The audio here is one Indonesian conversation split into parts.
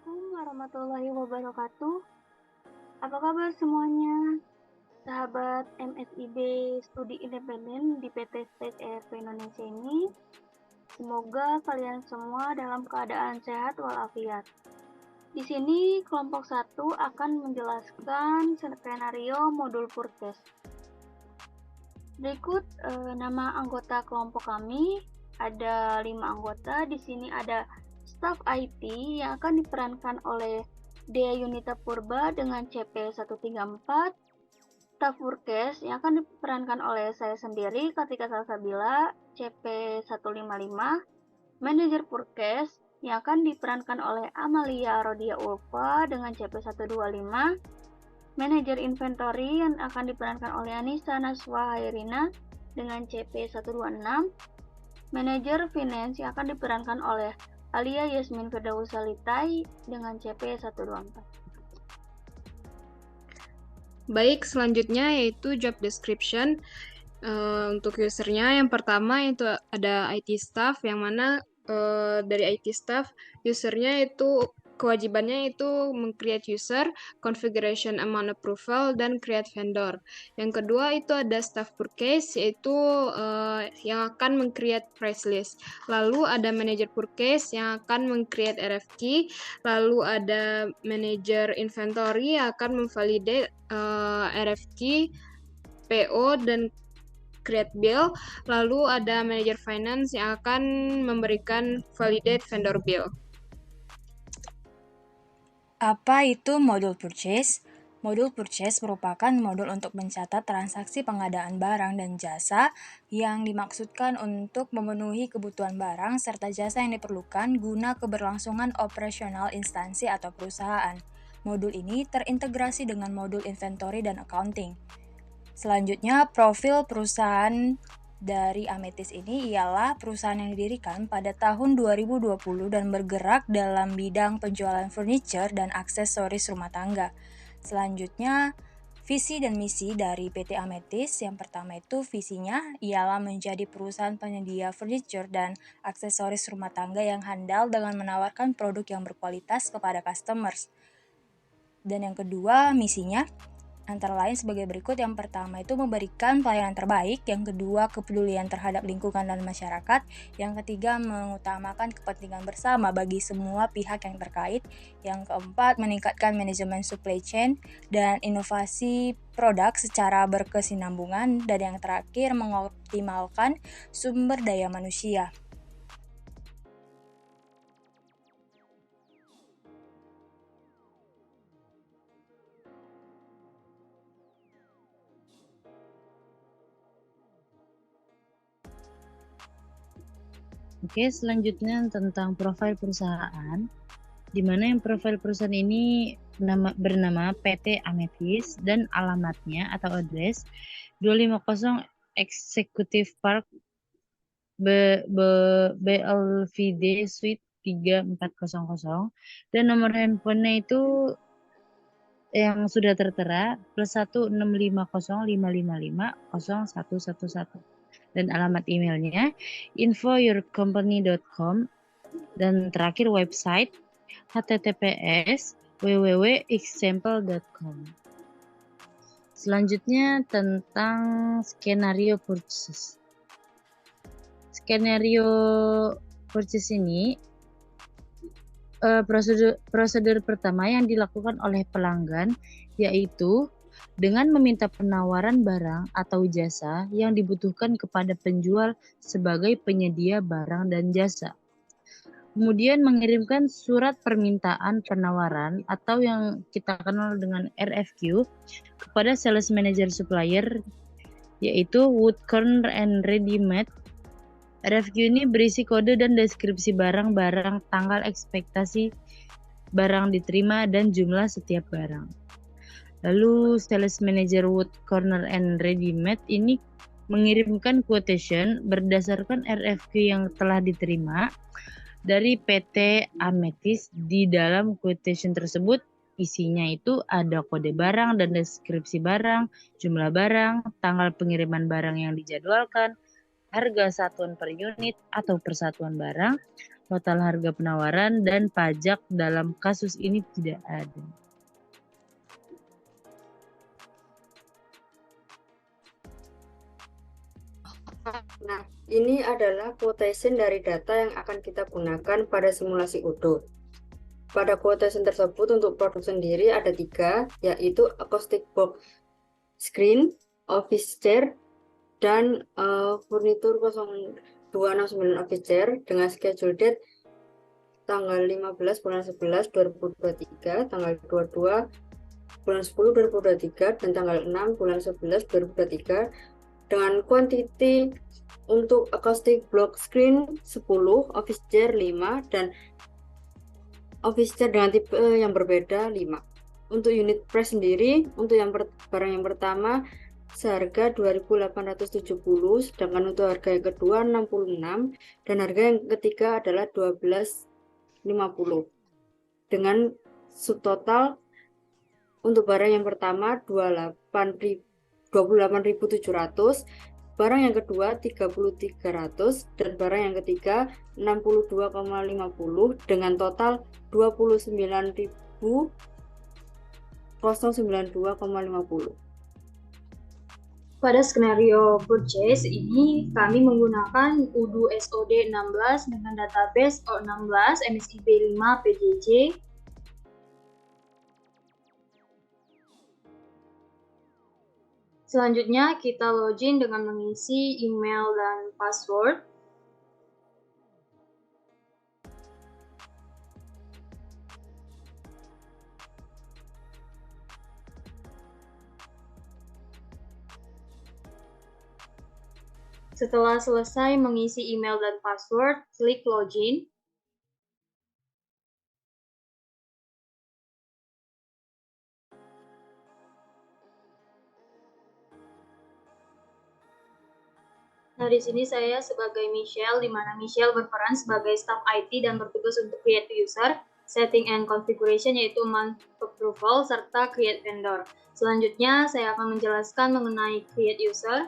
Assalamualaikum warahmatullahi wabarakatuh. Apa kabar semuanya? Sahabat MSIB Studi Independen di PT Stage ERP Indonesia ini, semoga kalian semua dalam keadaan sehat walafiat. Di sini kelompok 1 akan menjelaskan skenario modul Purkes. Berikut nama anggota kelompok kami. Ada 5 anggota. Di sini ada staf IT yang akan diperankan oleh Dea Yunita Purba dengan CP 134, staf Purkes yang akan diperankan oleh saya sendiri Kartika Salsabila CP 155, manajer Purkes yang akan diperankan oleh Amalia Rodia Ulfa dengan CP 125, manajer inventory yang akan diperankan oleh Anissa Naswa Hairina dengan CP 126, manajer finance yang akan diperankan oleh Alia Yasmin Firdausa Litai dengan CP 124. Baik, selanjutnya yaitu job description. Untuk usernya yang pertama itu ada IT staff, yang mana dari IT staff usernya itu kewajibannya itu meng-create user, configuration amount approval, dan create vendor. Yang kedua itu ada staff purchase, yaitu yang akan meng-create price list. Lalu ada manager purchase yang akan meng-create RFQ. Lalu ada manager inventory yang akan memvalidate RFQ, PO, dan create bill. Lalu ada manager finance yang akan memberikan validate vendor bill. Apa itu modul purchase? Modul purchase merupakan modul untuk mencatat transaksi pengadaan barang dan jasa yang dimaksudkan untuk memenuhi kebutuhan barang serta jasa yang diperlukan guna keberlangsungan operasional instansi atau perusahaan. Modul ini terintegrasi dengan modul inventory dan accounting. Selanjutnya, profil perusahaan dari Ametis ini ialah perusahaan yang didirikan pada tahun 2020 dan bergerak dalam bidang penjualan furniture dan aksesoris rumah tangga. Selanjutnya, visi dan misi dari PT Ametis. Yang pertama itu visinya ialah menjadi perusahaan penyedia furniture dan aksesoris rumah tangga yang handal dengan menawarkan produk yang berkualitas kepada customers. Dan yang kedua, misinya antara lain sebagai berikut. Yang pertama itu memberikan pelayanan terbaik, yang kedua kepedulian terhadap lingkungan dan masyarakat, yang ketiga mengutamakan kepentingan bersama bagi semua pihak yang terkait, yang keempat meningkatkan manajemen supply chain dan inovasi produk secara berkesinambungan, dan yang terakhir mengoptimalkan sumber daya manusia. Oke, selanjutnya tentang profil perusahaan, di mana yang profil perusahaan ini bernama PT Ametis dan alamatnya atau address 250 Executive Park Belvidere Suite 3400, dan nomor handphonenya itu yang sudah tertera +16505555011, dan alamat emailnya info.yourcompany.com, dan terakhir website https://www.example.com. Selanjutnya tentang skenario purchase. Skenario purchase ini prosedur pertama yang dilakukan oleh pelanggan yaitu dengan meminta penawaran barang atau jasa yang dibutuhkan kepada penjual sebagai penyedia barang dan jasa. Kemudian mengirimkan surat permintaan penawaran atau yang kita kenal dengan RFQ kepada sales manager supplier, yaitu Wood Corner and Ready Made. RFQ ini berisi kode dan deskripsi barang-barang, tanggal ekspektasi barang diterima, dan jumlah setiap barang. Lalu sales manager Wood Corner and Ready Made ini mengirimkan quotation berdasarkan RFQ yang telah diterima dari PT Ametis. Di dalam quotation tersebut isinya itu ada kode barang dan deskripsi barang, jumlah barang, tanggal pengiriman barang yang dijadwalkan, harga satuan per unit atau persatuan barang, total harga penawaran, dan pajak dalam kasus ini tidak ada. Nah, ini adalah quotation dari data yang akan kita gunakan pada simulasi UDO. Pada quotation tersebut untuk produk sendiri ada 3, yaitu acoustic box screen, office chair, dan furnitur 0269 office chair dengan schedule date tanggal 15 bulan 11 2023, tanggal 22 bulan 10 2023, dan tanggal 6 bulan 11 2023 dengan quantity untuk acoustic block screen 10, office chair 5, dan office chair dengan tipe yang berbeda 5. Untuk unit price sendiri, untuk barang yang pertama seharga 2.870, sedangkan untuk harga yang kedua 66, dan harga yang ketiga adalah 12.50. Dengan subtotal untuk barang yang pertama 28.700, barang yang kedua 30.300, dan barang yang ketiga 62,50 dengan total 29.092,50. Pada skenario purchase ini kami menggunakan UDO SOD 16 dengan database O16 MSIB 5 PJJ. Selanjutnya kita login dengan mengisi email dan password. Setelah selesai mengisi email dan password, klik login. Nah, di sini saya sebagai Michelle, di mana Michelle berperan sebagai staff IT dan bertugas untuk create user, setting and configuration yaitu month approval, serta create vendor. Selanjutnya, saya akan menjelaskan mengenai create user.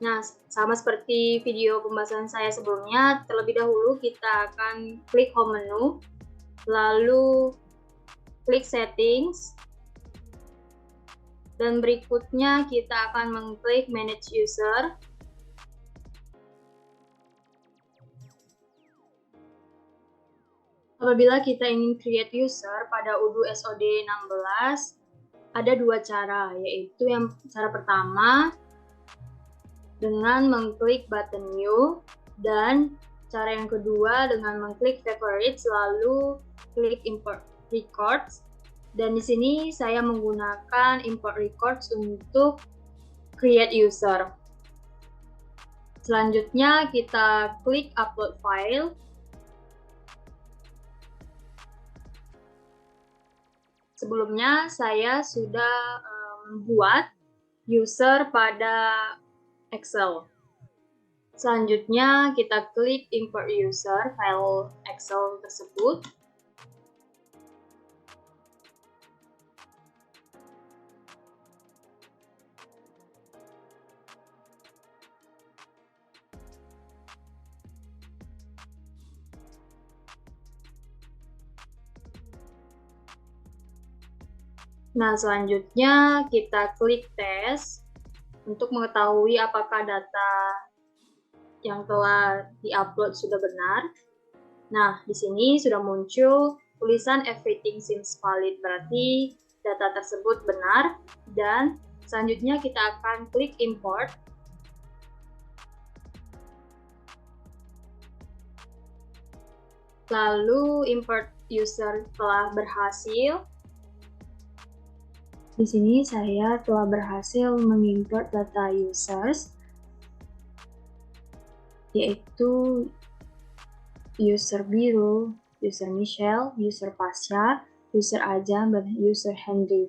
Nah, sama seperti video pembahasan saya sebelumnya, terlebih dahulu kita akan klik home menu, lalu klik settings, dan berikutnya kita akan mengklik manage user. Apabila kita ingin create user pada UDO SOD 16, ada 2 cara, yaitu yang cara pertama dengan mengklik button new, dan cara yang kedua dengan mengklik favorites lalu klik import records. Dan di sini saya menggunakan import records untuk create user. Selanjutnya kita klik upload file. Sebelumnya saya sudah membuat user pada Excel. Selanjutnya kita klik import user file Excel tersebut. Nah, selanjutnya kita klik tes untuk mengetahui apakah data yang telah diupload sudah benar. Nah, di sini sudah muncul tulisan everything seems valid, berarti data tersebut benar. Dan selanjutnya kita akan klik import. Lalu import user telah berhasil. Di sini saya telah berhasil mengimport data users, yaitu user biru, user Michelle, user Pasha, user Ajam, dan user Henry.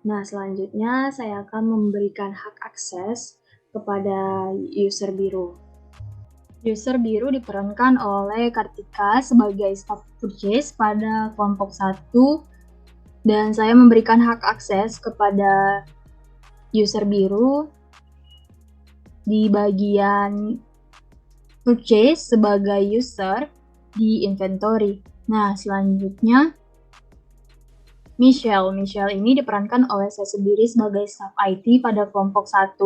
Nah, selanjutnya saya akan memberikan hak akses kepada user biru. User biru diperankan oleh Kartika sebagai staff purchase pada kelompok 1, dan saya memberikan hak akses kepada user biru di bagian purchase sebagai user di inventory. Nah, selanjutnya Michelle. Michelle ini diperankan oleh saya sendiri sebagai staff IT pada kelompok 1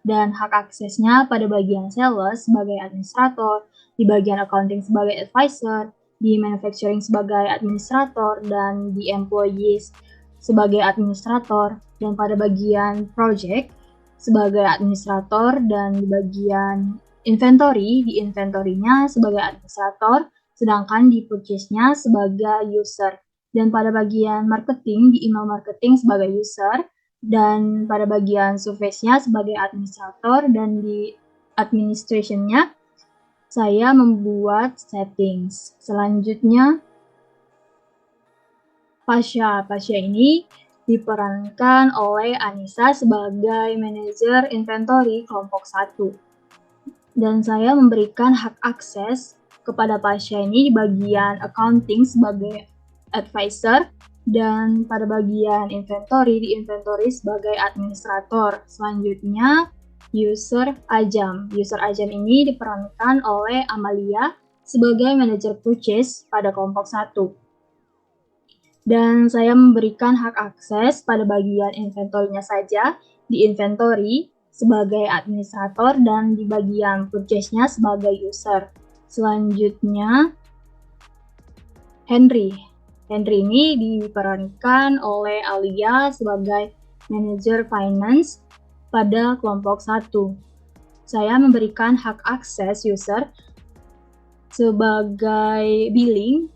dan hak aksesnya pada bagian sales sebagai administrator, di bagian accounting sebagai advisor, di manufacturing sebagai administrator, dan di employees sebagai administrator, dan pada bagian project sebagai administrator, dan di bagian inventory, di inventory-nya sebagai administrator, sedangkan di purchase-nya sebagai user. Dan pada bagian marketing, di email marketing sebagai user, dan pada bagian surface-nya sebagai administrator, dan di administration-nya saya membuat settings. Selanjutnya, Pasha. Pasha ini diperankan oleh Anissa sebagai manajer inventory kelompok 1. Dan saya memberikan hak akses kepada Pasha ini di bagian accounting sebagai advisor, dan pada bagian inventory, di inventory sebagai administrator. Selanjutnya, user Ajam. User Ajam ini diperankan oleh Amalia sebagai manajer purchase pada kelompok 1. Dan saya memberikan hak akses pada bagian inventory-nya saja, di inventory sebagai administrator, dan di bagian purchase-nya sebagai user. Selanjutnya, Henry. Henry ini diperankan oleh Alia sebagai manajer finance pada kelompok 1. Saya memberikan hak akses user sebagai billing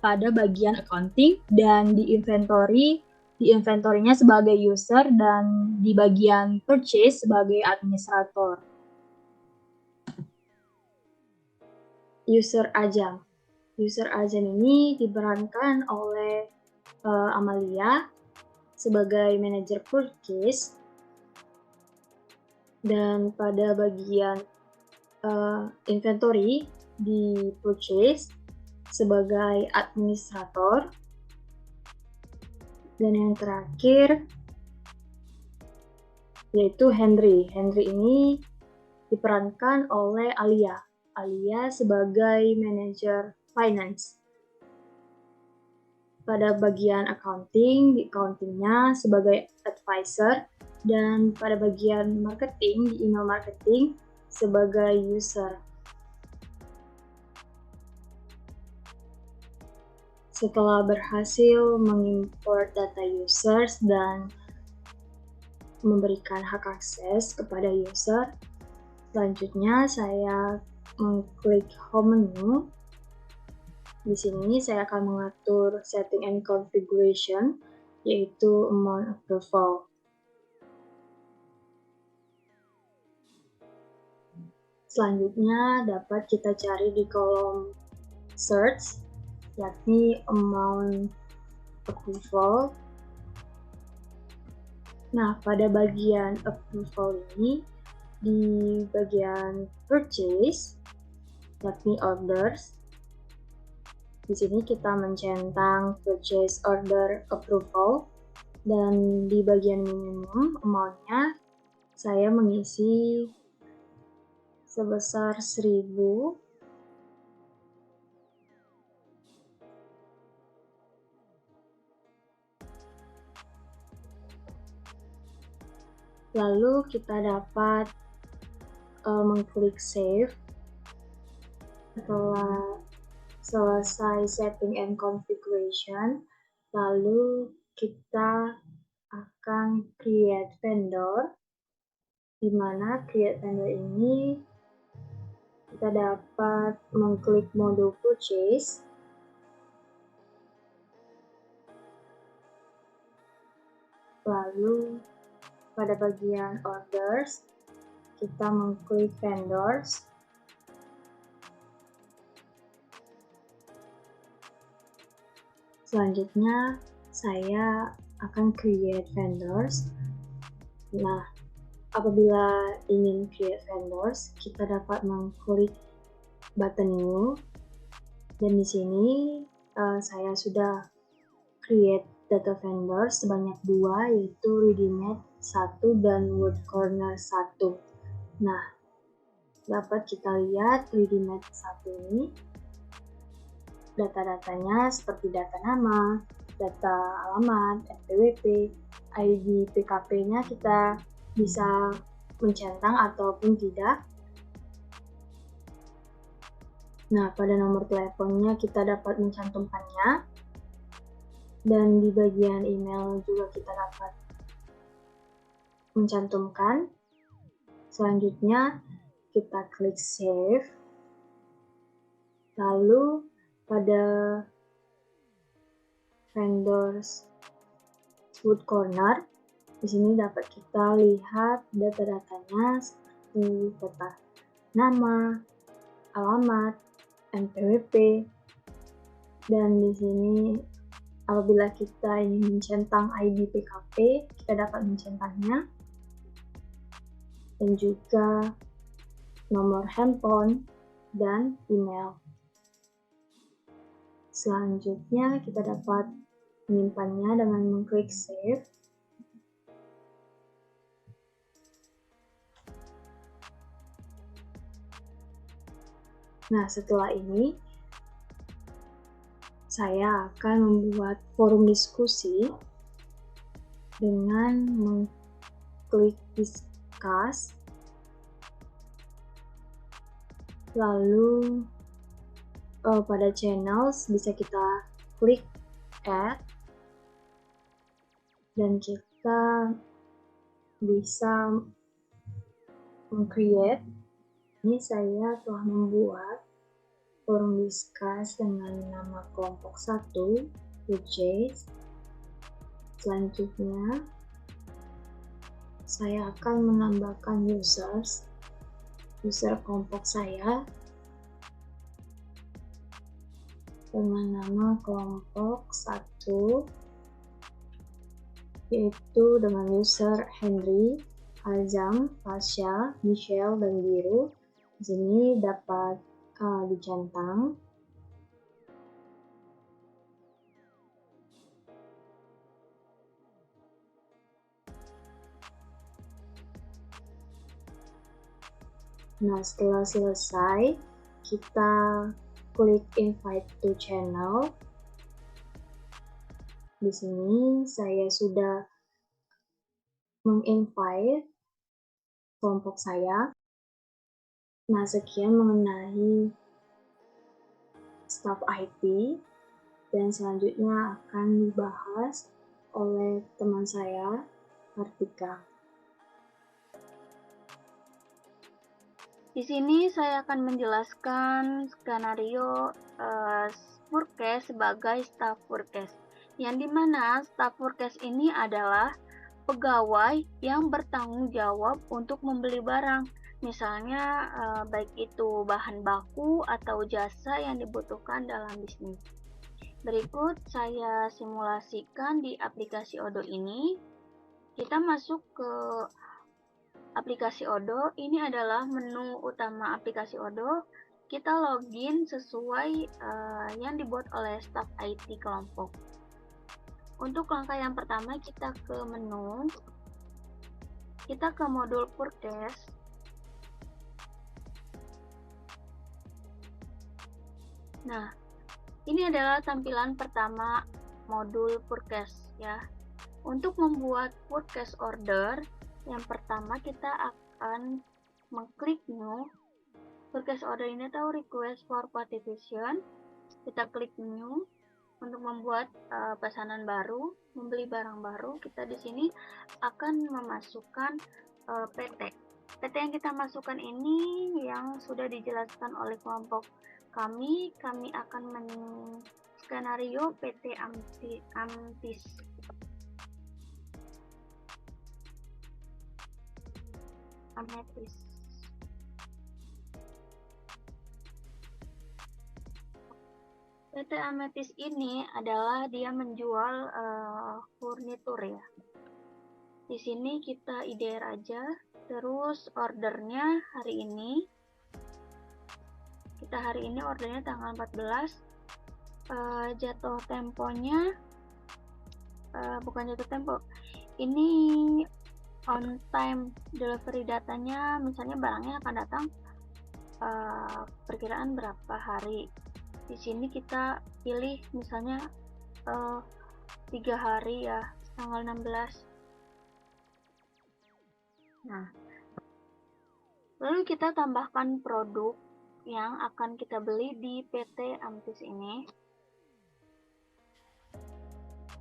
pada bagian accounting, dan di inventory-nya sebagai user, dan di bagian purchase sebagai administrator. User Ajam. User Ajam ini diperankan oleh Amalia sebagai manajer purchase, dan pada bagian inventory di purchase sebagai administrator, dan yang terakhir yaitu Henry. Henry ini diperankan oleh Alia sebagai manajer finance. Pada bagian accounting, di accounting-nya sebagai advisor, dan pada bagian marketing, di email marketing sebagai user. Setelah berhasil mengimport data users dan memberikan hak akses kepada user, selanjutnya saya mengklik home menu. Di sini saya akan mengatur setting and configuration, yaitu amount approval. Selanjutnya dapat kita cari di kolom search, yakni amount approval. Nah, pada bagian approval ini, di bagian purchase, yakni orders, di sini kita mencentang purchase order approval, dan di bagian minimum amount-nya saya mengisi sebesar 1.000. Lalu kita dapat mengklik save. Setelah selesai setting and configuration, lalu kita akan create vendor, di mana create vendor ini kita dapat mengklik modul purchase, lalu pada bagian orders kita mengklik vendors, selanjutnya saya akan create vendors. Nah, apabila ingin create vendors, kita dapat mengklik button new, dan di sini saya sudah create data vendors sebanyak 2, yaitu Readymade 1 dan Word Corner 1. Nah, dapat kita lihat Readymade 1 ini data-datanya seperti data nama, data alamat, NPWP, ID PKP-nya kita bisa mencentang ataupun tidak. Nah, pada nomor teleponnya kita dapat mencantumkannya, dan di bagian email juga kita dapat mencantumkan. Selanjutnya kita klik save. Lalu pada vendors food corner, di sini dapat kita lihat data-datanya seperti data nama, alamat, NPWP, dan di sini apabila kita ingin mencentang ID PKP, kita dapat mencentangnya, dan juga nomor handphone dan email. Selanjutnya kita dapat menyimpannya dengan mengklik save. Nah, setelah ini saya akan membuat forum diskusi dengan mengklik discuss, lalu pada channels bisa kita klik add, dan kita bisa meng-create. Ini saya telah membuat forum discuss dengan nama kelompok 1, purchase. Selanjutnya, saya akan menambahkan user kelompok saya dengan nama kelompok 1, yaitu dengan user Henry, Azam, Pasha, Michelle, dan Biru. Di sini dapat dicentang. Nah, setelah selesai, kita klik invite to channel. Di sini saya sudah menginvite kelompok saya. Nah, sekian mengenai staff IT, dan selanjutnya akan dibahas oleh teman saya, Kartika. Di sini saya akan menjelaskan skenario Forecast sebagai staff forecast, yang dimana staff forecast ini adalah pegawai yang bertanggung jawab untuk membeli barang, misalnya baik itu bahan baku atau jasa yang dibutuhkan dalam bisnis. Berikut saya simulasikan di aplikasi Odoo ini. Kita masuk ke aplikasi Odoo. Ini adalah menu utama aplikasi Odoo. Kita login sesuai yang dibuat oleh staf IT kelompok. Untuk langkah yang pertama, kita ke menu, kita ke modul Forecast. Nah, ini adalah tampilan pertama modul Forecast ya. Untuk membuat forecast order, yang pertama kita akan mengklik new. Forecast order ini tahu request for quotation. Kita klik new untuk membuat pesanan baru, membeli barang baru. Kita di sini akan memasukkan PT. PT yang kita masukkan ini yang sudah dijelaskan oleh kelompok kami akan skenario PT Amtis. Ametis. PT Ametis ini adalah dia menjual furnitur ya. Di sini kita IDR aja, terus ordernya hari ini. Kita hari ini ordernya tanggal 14. Jatuh temponya bukan jatuh tempo. Ini on time delivery datanya, misalnya barangnya akan datang perkiraan berapa hari. Di sini kita pilih misalnya 3 hari ya, tanggal 16. Nah, lalu kita tambahkan produk yang akan kita beli di PT Amtis ini.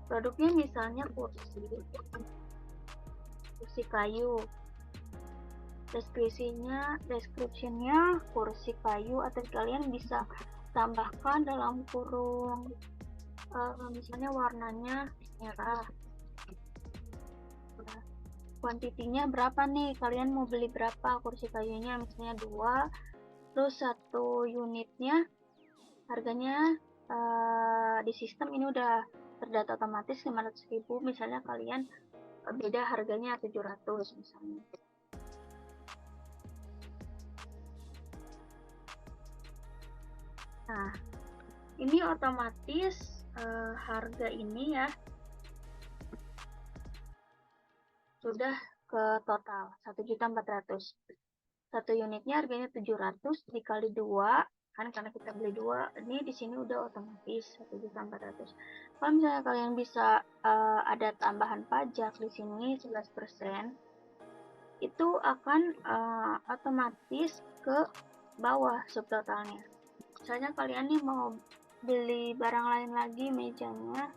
Produknya misalnya kursi kayu. Deskripsinya kursi kayu, atau kalian bisa tambahkan dalam kurung misalnya warnanya merah. Kuantitinya berapa nih, kalian mau beli berapa kursi kayunya, misalnya 2, terus 1 unitnya harganya di sistem ini udah terdata otomatis 500.000, misalnya kalian beda harganya 700 misalnya. Nah, ini otomatis harga ini ya sudah ke total 1.400.000. 1 unitnya harganya 700 dikali 2, kan karena kita beli 2, ini di sini udah otomatis 1.400.000. Kalau misalnya kalian bisa ada tambahan pajak di sini 11%, itu akan otomatis ke bawah subtotalnya. Misalnya kalian nih mau beli barang lain lagi, mejanya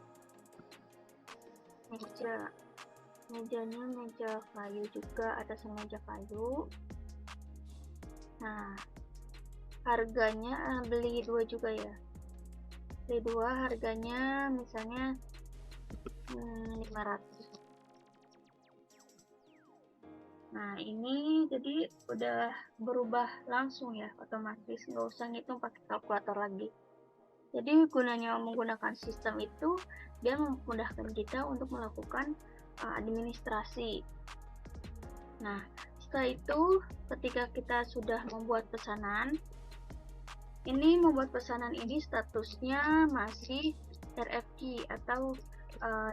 meja kayu juga, atasnya meja kayu. Nah, harganya beli 2 juga ya, beli 2 harganya misalnya 500. Nah, ini jadi udah berubah langsung ya, otomatis, nggak usah ngitung pakai kalkulator lagi. Jadi gunanya menggunakan sistem itu, dia memudahkan kita untuk melakukan administrasi. Nah, setelah itu ketika kita sudah membuat pesanan, ini statusnya masih RFQ atau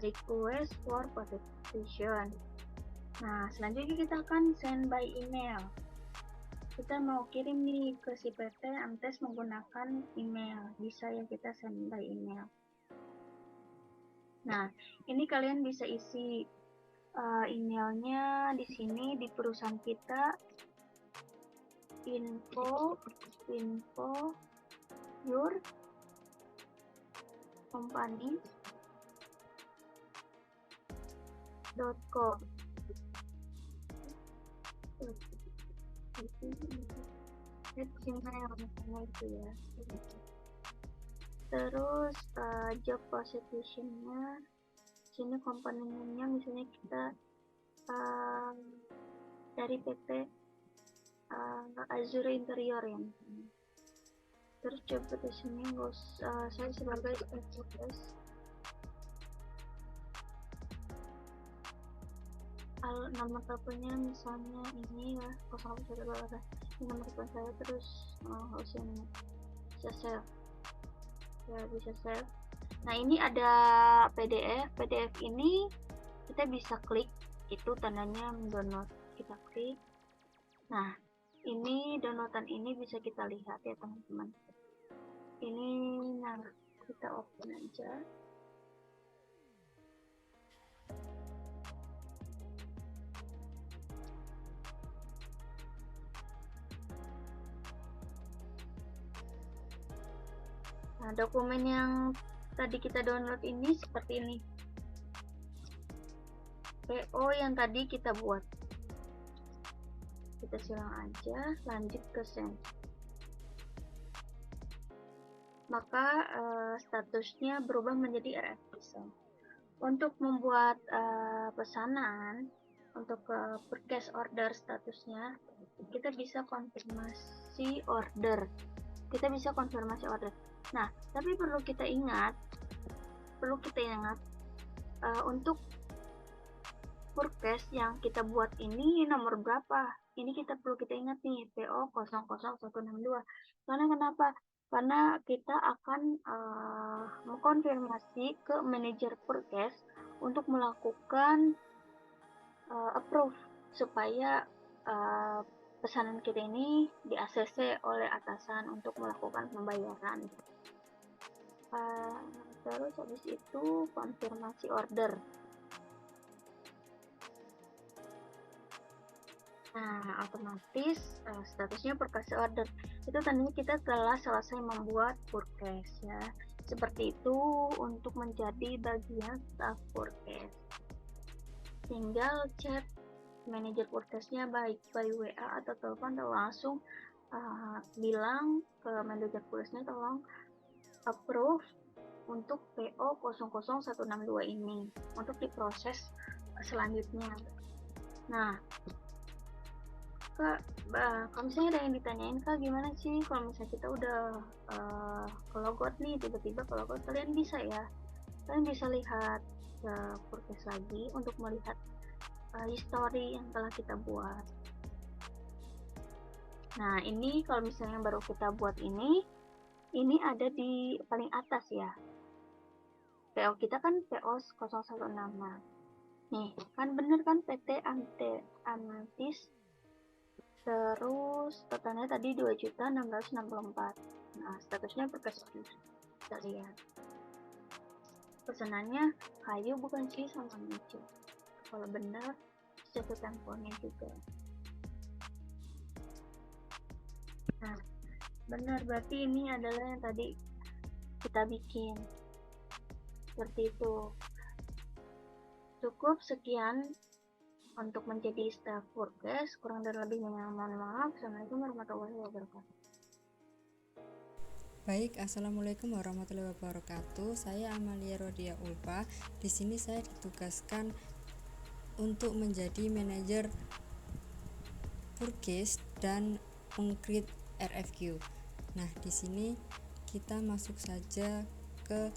request for quotation. Nah, selanjutnya kita akan send by email. Kita mau kirim nih ke si PT Amtes menggunakan email, bisa ya kita send by email. Nah, ini kalian bisa isi emailnya di sini di perusahaan kita, info your company.com. Gmail misalnya itu ya. Terus job positionnya, sini komponennya misalnya kita dari PT Azure Interior ya. Terus job positionnya saya sebagai spesialis. Nama teleponnya misalnya ini ya 012, ini nomor telepon saya, terus usianya bisa save ya, bisa save. Nah, ini ada PDF ini kita bisa klik, itu tandanya mendownload, kita klik. Nah, ini downloadan ini bisa kita lihat ya teman-teman. Ini, nah kita open aja. Nah, dokumen yang tadi kita download ini seperti ini. PO yang tadi kita buat. Kita silang aja, lanjut ke send. Maka statusnya berubah menjadi RFQ. Untuk membuat pesanan, untuk purchase order statusnya, kita bisa konfirmasi order. Nah, tapi perlu kita ingat untuk purchase yang kita buat ini nomor berapa. Ini kita perlu kita ingat nih, PO 00162. Karena kenapa? Karena kita akan mengkonfirmasi ke manajer purchase untuk melakukan approve supaya pesanan kita ini di ACC oleh atasan untuk melakukan pembayaran. Terus habis itu konfirmasi order. Nah, otomatis statusnya purchase order. Itu tandanya kita telah selesai membuat purchase ya. Seperti itu untuk menjadi bagian staff purchase. Tinggal chat manajer purchase-nya baik by WA atau telepon, atau langsung bilang ke manajer purchase-nya tolong approve untuk PO 00162 ini untuk diproses selanjutnya. Nah, Kak, kalau misalnya ada yang ditanyain, Kak, gimana sih kalau misalnya kita udah kelogot nih, tiba-tiba kelogot, kalian bisa lihat purchase lagi untuk melihat history yang telah kita buat. Nah, ini kalau misalnya baru kita buat ini ada di paling atas ya. PO kita kan PO 016. Nah, nih, kan bener kan PT Amantis. Terus totalnya tadi 2.664. Nah, statusnya purchase order. Kita lihat. Pesanannya kayu bukan sih sama hijau. Kalau benar, jatuh temponya juga. Nah, benar, berarti ini adalah yang tadi kita bikin. Seperti itu. Cukup sekian untuk menjadi staff purchase. Kurang dan lebihnya mohon maaf. Assalamualaikum warahmatullahi wabarakatuh. Baik, assalamualaikum warahmatullahi wabarakatuh. Saya Amalia Rodia Ulfa. Di sini saya ditugaskan untuk menjadi manajer purchase dan meng-create RFQ. Nah, di sini kita masuk saja ke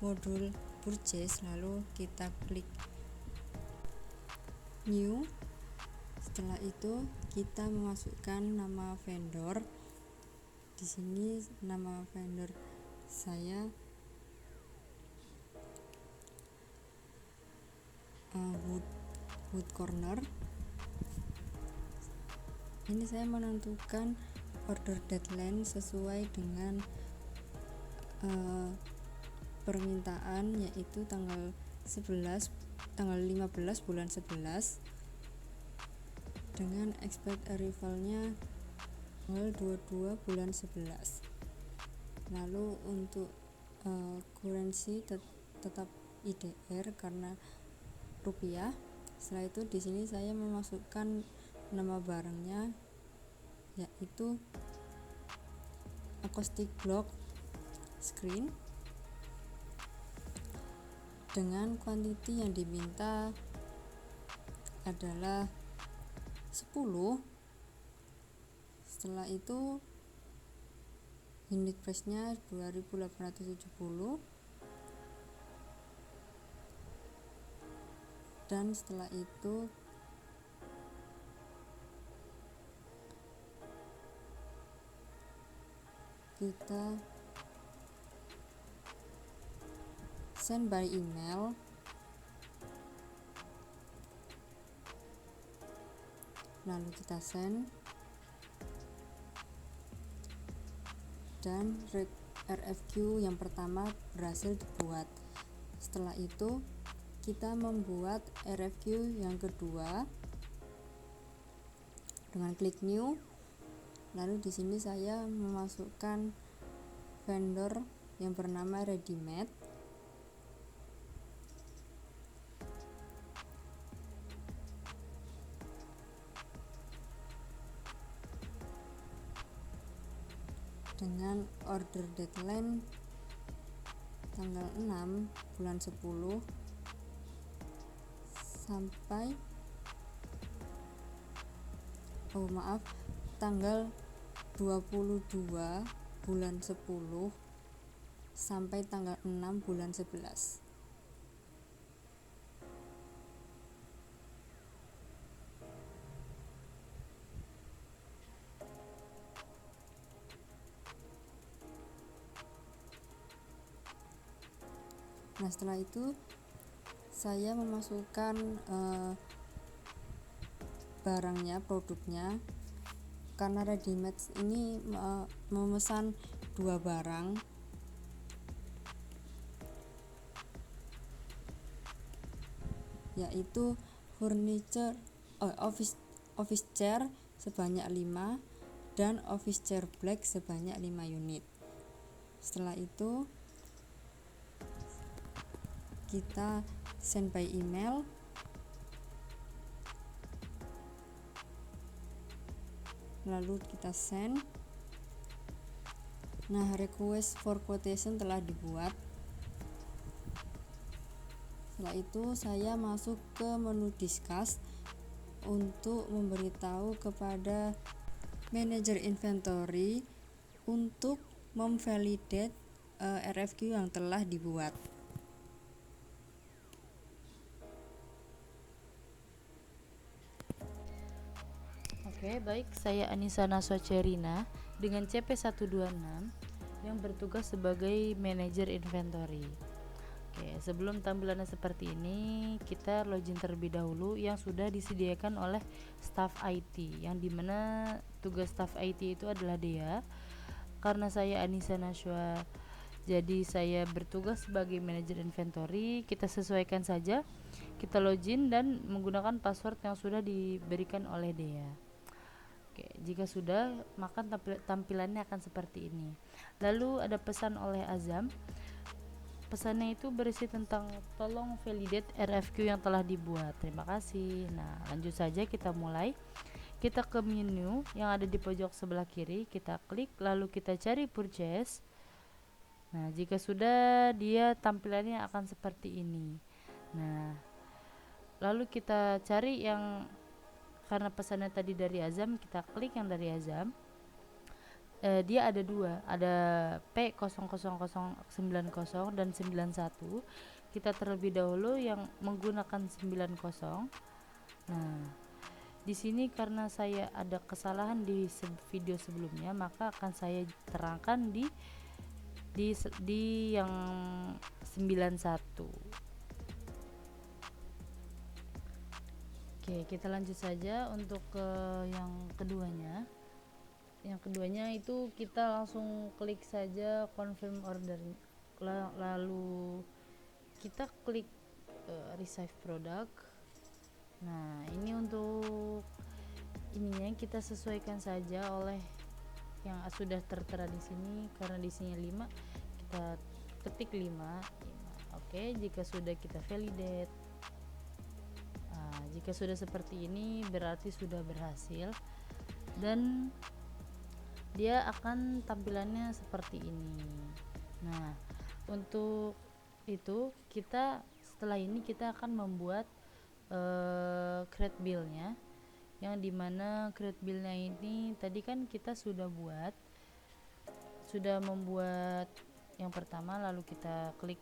modul purchase, lalu kita klik new. Setelah itu kita memasukkan nama vendor. Di sini nama vendor saya Wood Corner. Ini saya menentukan order deadline sesuai dengan permintaan, yaitu tanggal 15 bulan 11 dengan expect arrival-nya tanggal 22 bulan 11. Lalu untuk currency tetap IDR karena rupiah. Setelah itu di sini saya memasukkan nama barangnya, yaitu acoustic block screen dengan quantity yang diminta adalah 10. Setelah itu unit price-nya 2.870, dan setelah itu kita send by email. Lalu kita send, dan RFQ yang pertama berhasil dibuat. Setelah itu kita membuat RFQ yang kedua dengan klik new. Lalu di sini saya memasukkan vendor yang bernama Readymade. Dengan order deadline tanggal 6 bulan 10 sampai tanggal 22 bulan 10 sampai tanggal 6 bulan 11. Nah, setelah itu saya memasukkan barangnya, produknya, karena Readymade ini memesan dua barang, yaitu office chair sebanyak 5 dan office chair black sebanyak 5 unit. Setelah itu kita send by email. Lalu kita send. Nah, request for quotation telah dibuat. Setelah itu saya masuk ke menu discuss untuk memberitahu kepada manajer inventory untuk memvalidate RFQ yang telah dibuat. Oke, baik, saya Anissa Naswa Cerina dengan CP126 yang bertugas sebagai manajer inventory. Oke, sebelum tampilannya seperti ini, kita login terlebih dahulu yang sudah disediakan oleh staff IT, yang dimana tugas staff IT itu adalah Dea. Karena saya Anissa Naswa, jadi saya bertugas sebagai manajer inventory. Kita sesuaikan saja, kita login dan menggunakan password yang sudah diberikan oleh Dea. Oke, jika sudah, maka tampilannya akan seperti ini. Lalu ada pesan oleh Azam. Pesannya itu berisi tentang tolong validate RFQ yang telah dibuat. Terima kasih. Nah, lanjut saja, kita mulai. Kita ke menu yang ada di pojok sebelah kiri, kita klik, lalu kita cari purchase. Nah, jika sudah, dia tampilannya akan seperti ini. Nah, lalu kita cari yang, karena pesannya tadi dari Azam, kita klik yang dari Azam. Dia ada dua, ada P00090 dan 91. Kita terlebih dahulu yang menggunakan 90. Nah, di sini karena saya ada kesalahan di video sebelumnya, maka akan saya terangkan di yang 91. Oke, kita lanjut saja untuk ke yang keduanya. Yang keduanya itu kita langsung klik saja confirm order, lalu kita klik receive product. Nah, ini untuk ininya kita sesuaikan saja oleh yang sudah tertera di sini. Karena di sini 5, kita ketik 5. Oke, jika sudah kita validate. Nah, jika sudah seperti ini berarti sudah berhasil dan dia akan tampilannya seperti ini. Nah, untuk itu setelah ini kita akan membuat create bill-nya, yang dimana create bill-nya ini tadi kan kita sudah membuat yang pertama, lalu kita klik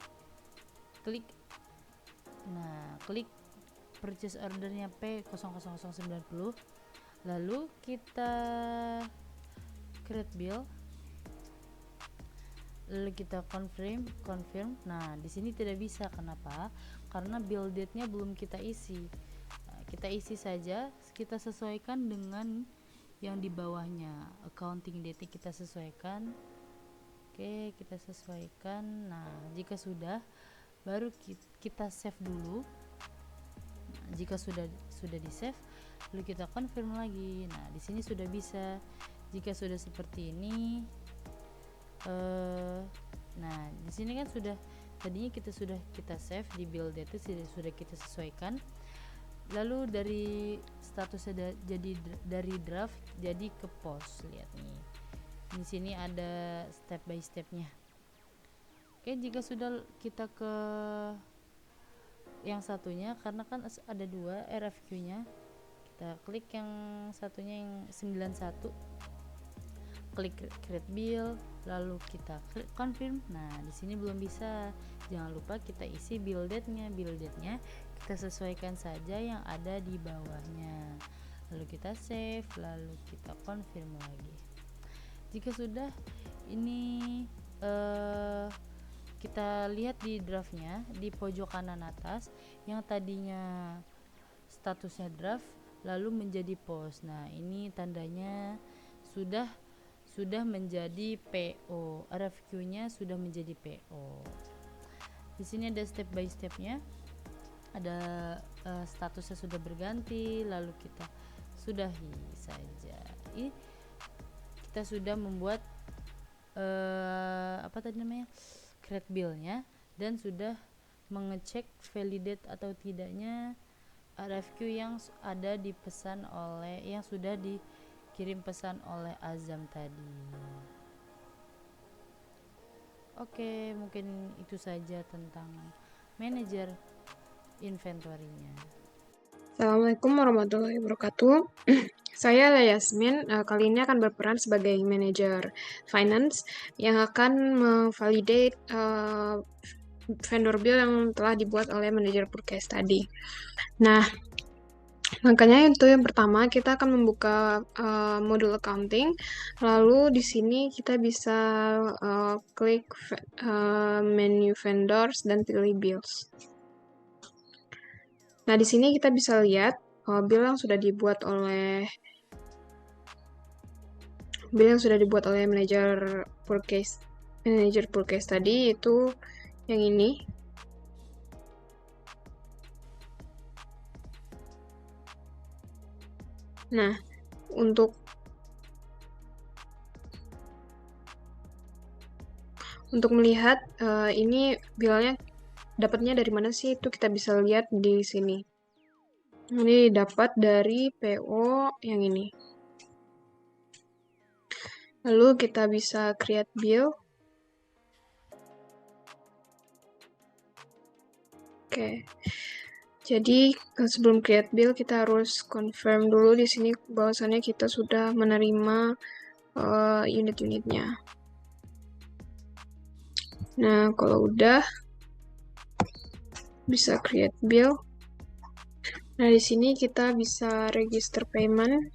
nah, klik purchase ordernya P00090, lalu kita create bill, lalu kita confirm. Nah, di sini tidak bisa. Kenapa? Karena bill date-nya belum kita isi. Nah, kita isi saja, kita sesuaikan dengan yang di bawahnya. Accounting date kita sesuaikan. Oke, kita sesuaikan. Nah, jika sudah, baru kita save dulu. Nah, jika sudah di save, lalu kita confirm lagi. Nah, di sini sudah bisa. Jika sudah seperti ini, nah di sini kan sudah, tadinya kita save di build itu sudah kita sesuaikan. Lalu dari statusnya jadi dari draft jadi ke post. Lihat nih, di sini ada step by stepnya. Oke, jika sudah, kita ke yang satunya, karena kan ada dua RFQ-nya. Kita klik yang satunya yang 91. Klik create bill, lalu kita klik confirm. Nah, di sini belum bisa. Jangan lupa kita isi bill date-nya. Bill date-nya kita sesuaikan saja yang ada di bawahnya. Lalu kita save, lalu kita confirm lagi. Jika sudah, ini kita lihat di draftnya di pojok kanan atas, yang tadinya statusnya draft lalu menjadi post. Nah, ini tandanya sudah sudah menjadi PO. RFQ-nya sudah menjadi PO. Di sini ada step by stepnya. Ada statusnya sudah berganti, lalu kita sudahi saja. Ini kita sudah membuat create bill-nya dan sudah mengecek validate atau tidaknya RFQ yang ada dipesan oleh yang sudah dikirim pesan oleh Azam tadi. Oke, mungkin itu saja tentang manajer inventory-nya. Assalamualaikum warahmatullahi wabarakatuh. Saya Yasmin, kali ini akan berperan sebagai manajer finance yang akan memvalidate vendor bill yang telah dibuat oleh manajer purchase tadi. Nah, makanya itu yang pertama kita akan membuka modul accounting. Lalu di sini kita bisa klik menu vendors dan pilih bills. Nah, di sini kita bisa lihat bill yang sudah dibuat oleh manajer purchase tadi itu yang ini. Nah, untuk melihat ini billnya dapatnya dari mana sih, itu kita bisa lihat di sini. Ini dapat dari PO yang ini. Lalu kita bisa create bill. Oke. Jadi sebelum create bill kita harus confirm dulu di sini bahwasannya kita sudah menerima unit-unitnya. Nah, kalau udah bisa create bill. Nah, di sini kita bisa register payment.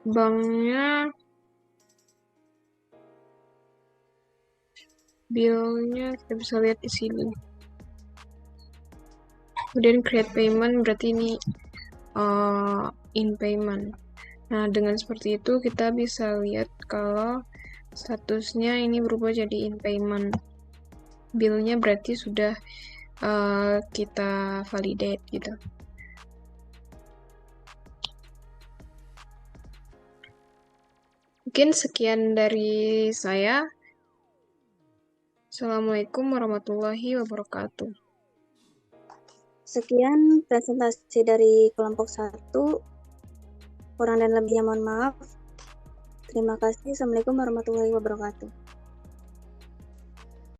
Banknya, bill-nya kita bisa lihat di sini. Kemudian create payment berarti ini in payment. Nah, dengan seperti itu kita bisa lihat kalau statusnya ini berubah jadi in payment. Bill-nya berarti sudah kita validate gitu. Mungkin sekian dari saya. Assalamualaikum warahmatullahi wabarakatuh. Sekian presentasi dari kelompok 1. Kurang dan lebihnya mohon maaf. Terima kasih. Assalamualaikum warahmatullahi wabarakatuh.